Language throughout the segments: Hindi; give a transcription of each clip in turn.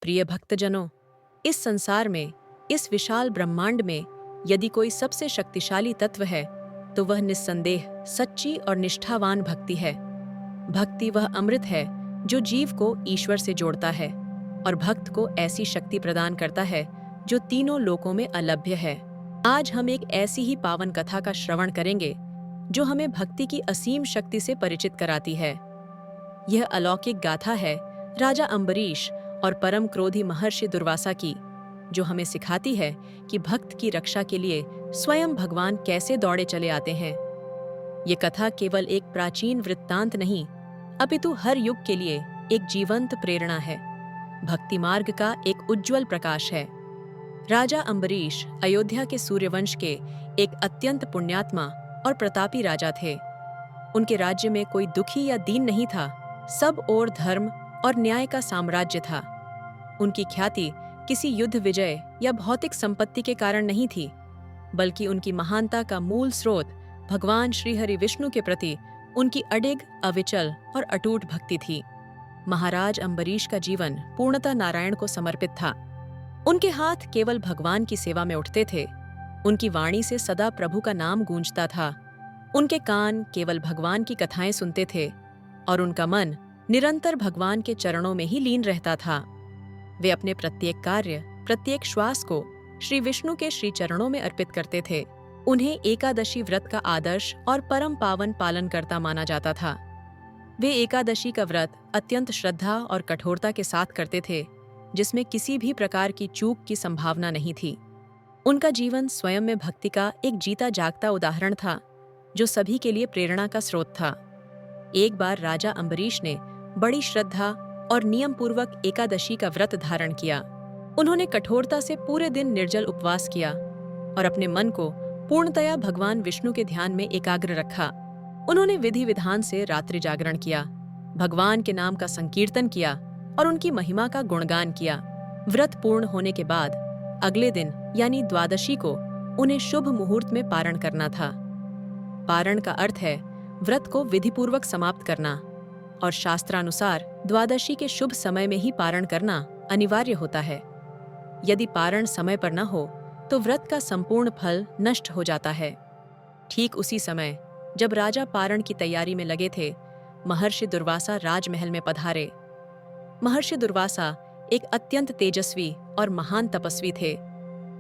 प्रिय भक्तजनों, इस संसार में, इस विशाल ब्रह्मांड में यदि कोई सबसे शक्तिशाली तत्व है तो वह निस्संदेह सच्ची और निष्ठावान भक्ति है। भक्ति वह अमृत है जो जीव को ईश्वर से जोड़ता है और भक्त को ऐसी शक्ति प्रदान करता है जो तीनों लोकों में अलभ्य है। आज हम एक ऐसी ही पावन कथा का श्रवण करेंगे जो हमें भक्ति की असीम शक्ति से परिचित कराती है। यह अलौकिक गाथा है राजा अम्बरीश और परम क्रोधी महर्षि दुर्वासा की, जो हमें सिखाती है कि भक्त की रक्षा के लिए स्वयं भगवान कैसे दौड़े चले आते हैं। ये कथा केवल एक प्राचीन वृत्तांत नहीं, अपितु हर युग के लिए एक जीवंत प्रेरणा है, भक्ति मार्ग का एक उज्ज्वल प्रकाश है। राजा अम्बरीश अयोध्या के सूर्यवंश के एक अत्यंत पुण्यात्मा और प्रतापी राजा थे। उनके राज्य में कोई दुखी या दीन नहीं था, सब ओर धर्म और न्याय का साम्राज्य था। उनकी ख्याति किसी युद्ध विजय या भौतिक संपत्ति के कारण नहीं थी, बल्कि उनकी महानता का मूल स्रोत भगवान श्री हरि विष्णु के प्रति उनकी अडिग, अविचल और अटूट भक्ति थी। महाराज अम्बरीश का जीवन पूर्णतः नारायण को समर्पित था। उनके हाथ केवल भगवान की सेवा में उठते थे, उनकी वाणी से सदा प्रभु का नाम गूंजता था, उनके कान केवल भगवान की कथाएं सुनते थे और उनका मन निरंतर भगवान के चरणों में ही लीन रहता था। वे अपने प्रत्येक कार्य, प्रत्येक श्वास को श्री विष्णु के श्री चरणों में अर्पित करते थे। उन्हें एकादशी व्रत का आदर्श और परम पावन पालनकर्ता माना जाता था। वे एकादशी का व्रत अत्यंत श्रद्धा और कठोरता के साथ करते थे, जिसमें किसी भी प्रकार की चूक की संभावना नहीं थी। उनका जीवन स्वयं में भक्ति का एक जीता जागता उदाहरण था, जो सभी के लिए प्रेरणा का स्रोत था। एक बार राजा अम्बरीश ने बड़ी श्रद्धा और नियम पूर्वक एकादशी का व्रत धारण किया। उन्होंने कठोरता से पूरे दिन निर्जल उपवास किया और अपने मन को पूर्णतया भगवान विष्णु के ध्यान में एकाग्र रखा। उन्होंने विधि विधान से रात्रि जागरण किया, भगवान के नाम का संकीर्तन किया और उनकी महिमा का गुणगान किया। व्रत पूर्ण होने के बाद अगले दिन यानी द्वादशी को उन्हें शुभ मुहूर्त में पारण करना था। पारण का अर्थ है व्रत को विधिपूर्वक समाप्त करना, और शास्त्रानुसार द्वादशी के शुभ समय में ही पारण करना अनिवार्य होता है। यदि पारण समय पर न हो तो व्रत का संपूर्ण फल नष्ट हो जाता है। ठीक उसी समय जब राजा पारण की तैयारी में लगे थे, महर्षि दुर्वासा राजमहल में पधारे। महर्षि दुर्वासा एक अत्यंत तेजस्वी और महान तपस्वी थे,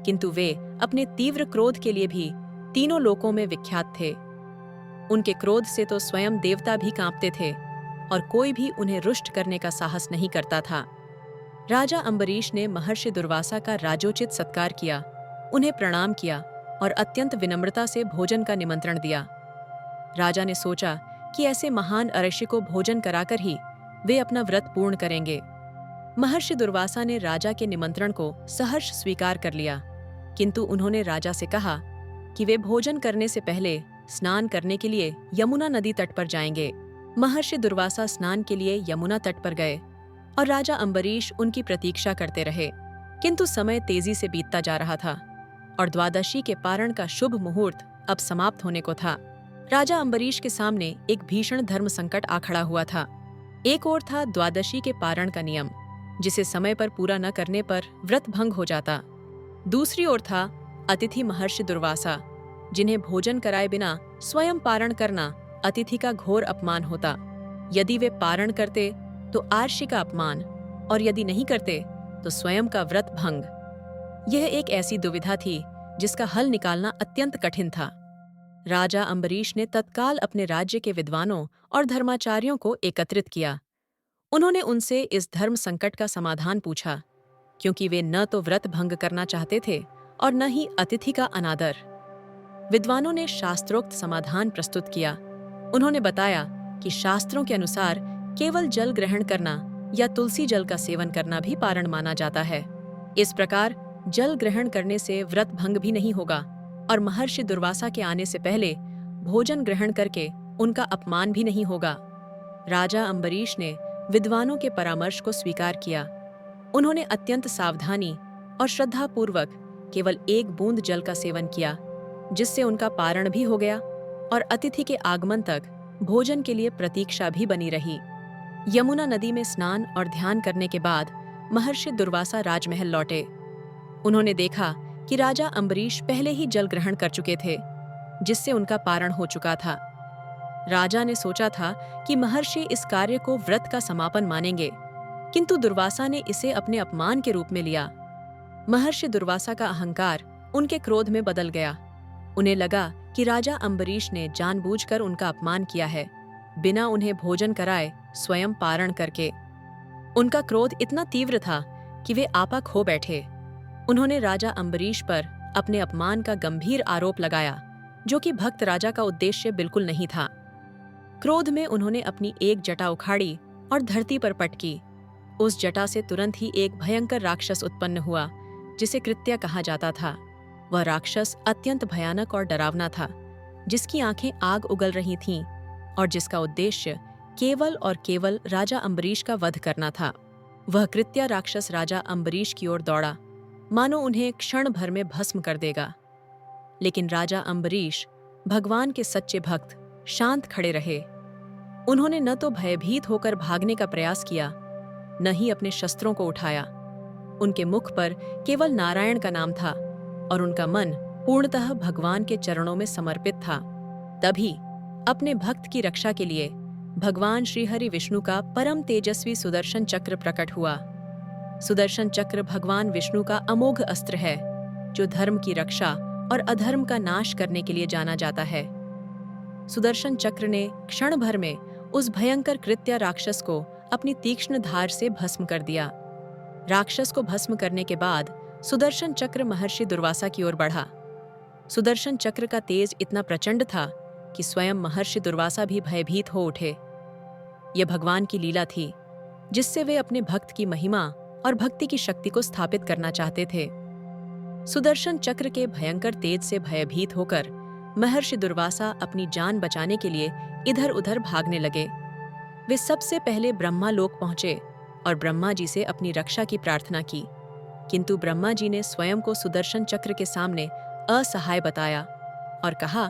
किंतु वे अपने तीव्र क्रोध के लिए भी तीनों लोकों में विख्यात थे। उनके क्रोध से तो स्वयं देवता भी कांपते थे और कोई भी उन्हें रुष्ट करने का साहस नहीं करता था। राजा अम्बरीश ने महर्षि दुर्वासा का राजोचित सत्कार किया, उन्हें प्रणाम किया और अत्यंत विनम्रता से भोजन का निमंत्रण दिया। राजा ने सोचा कि ऐसे महान अऋषि को भोजन कराकर ही वे अपना व्रत पूर्ण करेंगे। महर्षि दुर्वासा ने राजा के निमंत्रण को सहर्ष स्वीकार कर लिया, किंतु उन्होंने राजा से कहा कि वे भोजन करने से पहले स्नान करने के लिए यमुना नदी तट पर जाएंगे। महर्षि दुर्वासा स्नान के लिए यमुना तट पर गए और राजा अम्बरीश उनकी प्रतीक्षा करते रहे, किंतु समय तेजी से बीतता जा रहा था और द्वादशी के पारण का शुभ मुहूर्त अब समाप्त होने को था। राजा अम्बरीश के सामने एक भीषण धर्म संकट आ खड़ा हुआ था। एक ओर था द्वादशी के पारण का नियम, जिसे समय पर पूरा न करने पर व्रत भंग हो जाता। दूसरी ओर था अतिथि महर्षि दुर्वासा, जिन्हें भोजन कराए बिना स्वयं पारण करना अतिथि का घोर अपमान होता। यदि वे पारण करते तो आर्षि का अपमान, और यदि नहीं करते तो स्वयं का व्रत भंग। यह एक ऐसी दुविधा थी जिसका हल निकालना अत्यंत कठिन था। राजा अम्बरीश ने तत्काल अपने राज्य के विद्वानों और धर्माचार्यों को एकत्रित किया। उन्होंने उनसे इस धर्म संकट का समाधान पूछा, क्योंकि वे न तो व्रत भंग करना चाहते थे और न ही अतिथि का अनादर। विद्वानों ने शास्त्रोक्त समाधान प्रस्तुत किया। उन्होंने बताया कि शास्त्रों के अनुसार केवल जल ग्रहण करना या तुलसी जल का सेवन करना भी पारण माना जाता है। इस प्रकार जल ग्रहण करने से व्रत भंग भी नहीं होगा और महर्षि दुर्वासा के आने से पहले भोजन ग्रहण करके उनका अपमान भी नहीं होगा। राजा अम्बरीश ने विद्वानों के परामर्श को स्वीकार किया। उन्होंने अत्यंत सावधानी और श्रद्धापूर्वक केवल एक बूंद जल का सेवन किया, जिससे उनका पारण भी हो गया और अतिथि के आगमन तक भोजन के लिए प्रतीक्षा भी बनी रही। यमुना नदी में स्नान और ध्यान करने के बाद महर्षि दुर्वासा राजमहल लौटे। उन्होंने देखा कि राजा अम्बरीश पहले ही जल ग्रहण कर चुके थे, जिससे उनका पारण हो चुका था। राजा ने सोचा था कि महर्षि इस कार्य को व्रत का समापन मानेंगे, किंतु दुर्वासा ने इसे अपने अपमान के रूप में लिया। महर्षि दुर्वासा का अहंकार उनके क्रोध में बदल गया। उन्हें लगा कि राजा अम्बरीश ने जानबूझकर उनका अपमान किया है, बिना उन्हें भोजन कराए स्वयं पारण करके। उनका क्रोध इतना तीव्र था कि वे आपा खो बैठे। उन्होंने राजा अम्बरीश पर अपने अपमान का गंभीर आरोप लगाया, जो कि भक्त राजा का उद्देश्य बिल्कुल नहीं था। क्रोध में उन्होंने अपनी एक जटा उखाड़ी और धरती पर पटकी। उस जटा से तुरंत ही एक भयंकर राक्षस उत्पन्न हुआ, जिसे कृत्या कहा जाता था। वह राक्षस अत्यंत भयानक और डरावना था, जिसकी आंखें आग उगल रही थीं और जिसका उद्देश्य केवल और केवल राजा अम्बरीश का वध करना था। वह कृत्या राक्षस राजा अम्बरीश की ओर दौड़ा, मानो उन्हें क्षण भर में भस्म कर देगा। लेकिन राजा अम्बरीश, भगवान के सच्चे भक्त, शांत खड़े रहे। उन्होंने न तो भयभीत होकर भागने का प्रयास किया, न ही अपने शस्त्रों को उठाया। उनके मुख पर केवल नारायण का नाम था और उनका मन पूर्णतः भगवान के चरणों में समर्पित था। तभी अपने भक्त की रक्षा के लिए भगवान श्री हरि विष्णु का परम तेजस्वी सुदर्शन चक्र प्रकट हुआ। सुदर्शन चक्र भगवान विष्णु का अमोघ अस्त्र है, जो धर्म की रक्षा और अधर्म का नाश करने के लिए जाना जाता है। सुदर्शन चक्र ने क्षण भर में उस भयंकर कृत्या राक्षस को अपनी तीक्ष्ण धार से भस्म कर दिया। राक्षस को भस्म करने के बाद सुदर्शन चक्र महर्षि दुर्वासा की ओर बढ़ा। सुदर्शन चक्र का तेज इतना प्रचंड था कि स्वयं महर्षि दुर्वासा भी भयभीत हो उठे। यह भगवान की लीला थी, जिससे वे अपने भक्त की महिमा और भक्ति की शक्ति को स्थापित करना चाहते थे। सुदर्शन चक्र के भयंकर तेज से भयभीत होकर महर्षि दुर्वासा अपनी जान बचाने के लिए इधर-उधर भागने लगे। वे सबसे पहले ब्रह्मा लोक पहुंचे और ब्रह्मा जी से अपनी रक्षा की प्रार्थना की, किंतु ब्रह्मा जी ने स्वयं को सुदर्शन चक्र के सामने असहाय बताया और कहा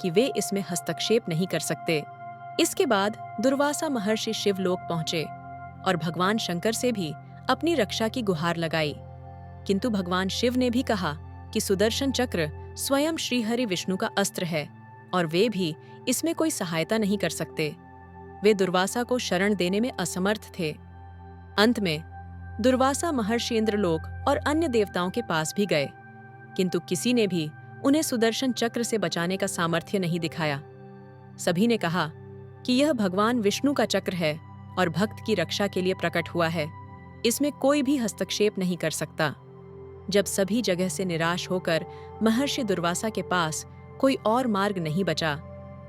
कि वे इसमें हस्तक्षेप नहीं कर सकते। इसके बाद दुर्वासा महर्षि शिवलोक पहुंचे और भगवान शंकर से भी अपनी रक्षा की गुहार लगाई, किंतु भगवान शिव ने भी कहा कि सुदर्शन चक्र स्वयं श्रीहरि विष्णु का अस्त्र है और वे भी इसमें कोई सहायता नहीं कर सकते। वे दुर्वासा को शरण देने में असमर्थ थे। अंत में दुर्वासा महर्षि इंद्रलोक और अन्य देवताओं के पास भी गए, किंतु किसी ने भी उन्हें सुदर्शन चक्र से बचाने का सामर्थ्य नहीं दिखाया। सभी ने कहा कि यह भगवान विष्णु का चक्र है और भक्त की रक्षा के लिए प्रकट हुआ है, इसमें कोई भी हस्तक्षेप नहीं कर सकता। जब सभी जगह से निराश होकर महर्षि दुर्वासा के पास कोई और मार्ग नहीं बचा,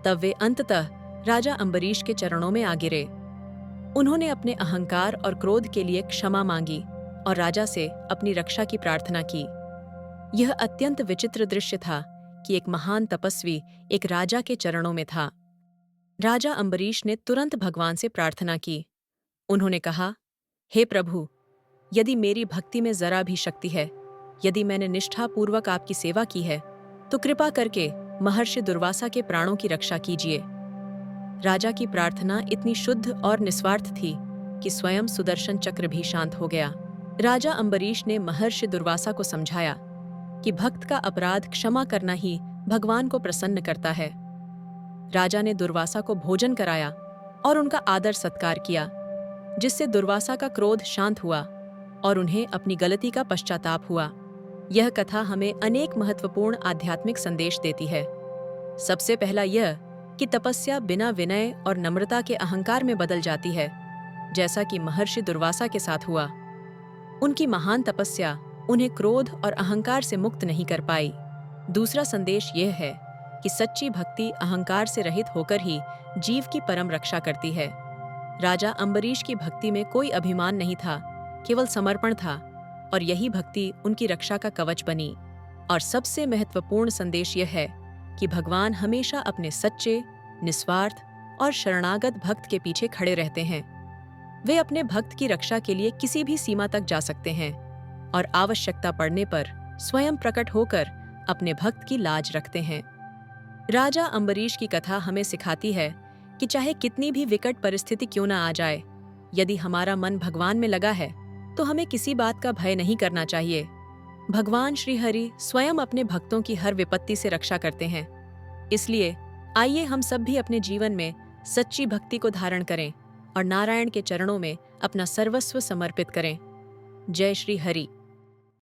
तब वे अंततः राजा अम्बरीश के चरणों में आ गिरे। उन्होंने अपने अहंकार और क्रोध के लिए क्षमा मांगी और राजा से अपनी रक्षा की प्रार्थना की। यह अत्यंत विचित्र दृश्य था कि एक महान तपस्वी एक राजा के चरणों में था। राजा अम्बरीश ने तुरंत भगवान से प्रार्थना की। उन्होंने कहा, हे प्रभु, यदि मेरी भक्ति में जरा भी शक्ति है, यदि मैंने निष्ठापूर्वक आपकी सेवा की है, तो कृपा करके महर्षि दुर्वासा के प्राणों की रक्षा कीजिए। राजा की प्रार्थना इतनी शुद्ध और निस्वार्थ थी कि स्वयं सुदर्शन चक्र भी शांत हो गया। राजा अम्बरीश ने महर्षि दुर्वासा को समझाया कि भक्त का अपराध क्षमा करना ही भगवान को प्रसन्न करता है। राजा ने दुर्वासा को भोजन कराया और उनका आदर सत्कार किया, जिससे दुर्वासा का क्रोध शांत हुआ और उन्हें अपनी गलती का पश्चाताप हुआ। यह कथा हमें अनेक महत्वपूर्ण आध्यात्मिक संदेश देती है। सबसे पहला यह कि तपस्या बिना विनय और नम्रता के अहंकार में बदल जाती है, जैसा कि महर्षि दुर्वासा के साथ हुआ। उनकी महान तपस्या उन्हें क्रोध और अहंकार से मुक्त नहीं कर पाई। दूसरा संदेश यह है कि सच्ची भक्ति अहंकार से रहित होकर ही जीव की परम रक्षा करती है। राजा अम्बरीश की भक्ति में कोई अभिमान नहीं था, केवल समर्पण था, और यही भक्ति उनकी रक्षा का कवच बनी। और सबसे महत्वपूर्ण संदेश यह है कि भगवान हमेशा अपने सच्चे, निस्वार्थ और शरणागत भक्त के पीछे खड़े रहते हैं। वे अपने भक्त की रक्षा के लिए किसी भी सीमा तक जा सकते हैं और आवश्यकता पड़ने पर स्वयं प्रकट होकर अपने भक्त की लाज रखते हैं। राजा अम्बरीश की कथा हमें सिखाती है कि चाहे कितनी भी विकट परिस्थिति क्यों न आ जाए, यदि हमारा मन भगवान में लगा है तो हमें किसी बात का भय नहीं करना चाहिए। भगवान श्री हरि स्वयं अपने भक्तों की हर विपत्ति से रक्षा करते हैं। इसलिए आइए हम सब भी अपने जीवन में सच्ची भक्ति को धारण करें और नारायण के चरणों में अपना सर्वस्व समर्पित करें। जय श्री हरि।